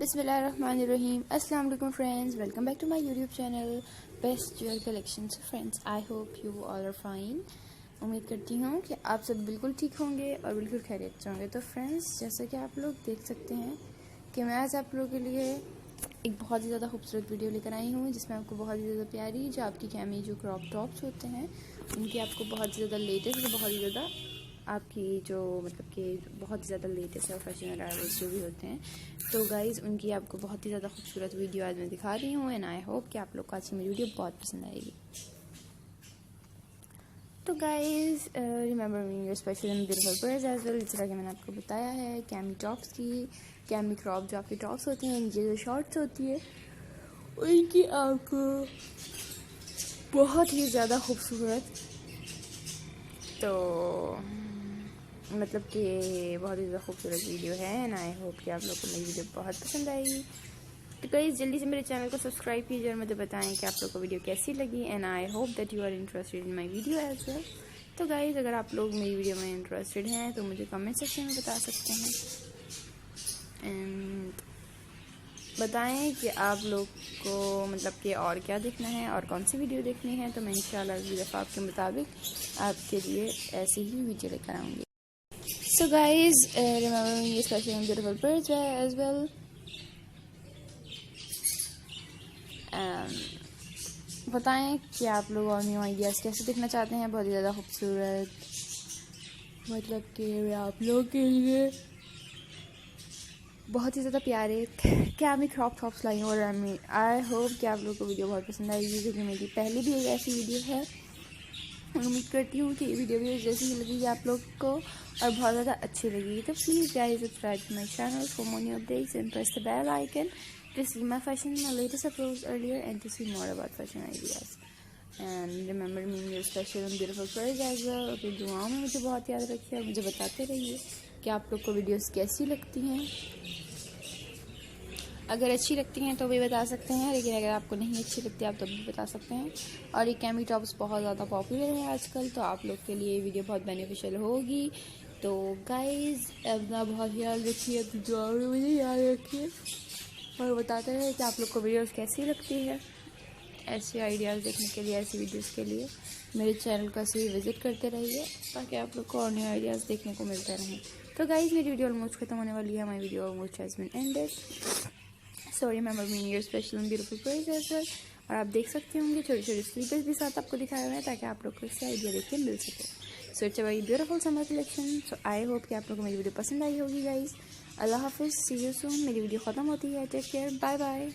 बिस्मिल्लाहिर्रहमानिर्रहीम। अस्सलाम वालेकुम friends, welcome back to my YouTube channel best jewel collections. Friends, I hope you all are fine. उम्मीद करती हूँ कि आप सब बिल्कुल ठीक होंगे और बिल्कुल खैरियत से होंगे। तो फ्रेंड्स, जैसा कि आप लोग देख सकते हैं कि मैं आज आप लोगों के लिए एक बहुत ही ज़्यादा खूबसूरत वीडियो लेकर आई हूँ, जिसमें आपको बहुत ही ज़्यादा प्यारी जो आपकी कैमी जो क्रॉप टॉप्स होते हैं उनकी आपको बहुत ही ज़्यादा लेटेस्ट और बहुत ही ज़्यादा आपकी जो मतलब कि बहुत ही ज़्यादा लेटेस्ट और फैशन अराइवल्स जो भी होते हैं, तो गाइज़ उनकी आपको बहुत ही ज़्यादा खूबसूरत वीडियो आज मैं दिखा रही हूँ। एंड आई होप कि आप लोग को आज की मेरी वीडियो बहुत पसंद आएगी। तो guys remember me your special and beautiful prayers as well. जैसा कि मैंने आपको बताया है कैमी टॉप्स की, कैमी क्रॉप जो आपकी टॉप्स होती हैं, इनकी जो शॉर्ट्स होती है उनकी आपको बहुत ही ज़्यादा खूबसूरत तो मतलब कि बहुत ही ज़्यादा खूबसूरत वीडियो है। एंड आई होप कि आप लोगों को मेरी वीडियो बहुत पसंद आएगी। तो गाइस जल्दी से मेरे चैनल को सब्सक्राइब कीजिए और मुझे बताएं कि आप लोगों को वीडियो कैसी लगी। And I hope that you are interested in my video as well. तो गाइस अगर आप लोग मेरी वीडियो में इंटरेस्टेड हैं तो मुझे कमेंट सेक्शन में बता सकते हैं एंड बताएं कि आप लोग को मतलब कि और क्या देखना है और कौन सी वीडियो देखनी है। तो मैं इंशाल्लाह अगली दफ़ा आपके मुताबिक आपके लिए ऐसी ही वीडियो लेकर आऊँगी। So guys, remember me especially in beautiful birds as well. बताएं कि आप लोग और न्यू आइडियाज़ कैसे देखना चाहते हैं, बहुत ही ज़्यादा खूबसूरत मतलब कि आप लोग के लिए बहुत ही ज़्यादा प्यारे कैमी क्रॉप टॉप्स लाई हूँ। और आई होप कि आप लोगों को वीडियो बहुत पसंद आएगी, क्योंकि मेरी पहले भी एक ऐसी वीडियो है। उम्मीद करती हूँ कि ये वीडियो भी जैसी ही लगेगी आप लोग को और बहुत ज़्यादा अच्छी लगेगी। तो please guys subscribe to my channel for more new updates and press the bell icon to see my fashion, my latest uploads earlier and to see more about fashion ideas. And remember me in your special and beautiful prayers as well. अपनी दुआओं में मुझे बहुत याद रखिए और मुझे बताते रहिए कि आप लोग को वीडियोस कैसी लगती हैं। अगर अच्छी लगती हैं तो भी बता सकते हैं, लेकिन अगर आपको नहीं अच्छी लगती आप तो भी बता सकते हैं। और ये कैमी टॉप्स बहुत ज़्यादा पॉपुलर है आजकल, तो आप लोग के लिए ये वीडियो बहुत बेनिफिशियल होगी। तो गाइज़ अपना बहुत ख्याल रखिए, अपनी दुआओं में मुझे याद रखिए और बताते हैं कि आप लोग को वीडियोस कैसी लगती है। ऐसे आइडियाज़ देखने के लिए, ऐसी वीडियोस के लिए मेरे चैनल को ऐसे ही विज़िट करते रहिए ताकि आप लोग को और न्यू आइडियाज़ देखने को मिलते रहें। तो गाइज़ मेरी वीडियो ऑलमोस्ट खत्म होने वाली है। My video almost has been ended. So remember me your special and beautiful prayers as well. और आप देख सकते होंगे छोटे छोटे स्लीपर्स भी साथ आपको दिखाए हुए हैं ताकि आप लोग को इससे आइडिया देख के मिल सके। So it's a very beautiful summer collection. So I hope कि आप लोग को मेरी वीडियो पसंद आई होगी गाइज़। अल्लाह हाफिज़, सी यू सून। मेरी वीडियो ख़त्म होती है। Take care, bye bye.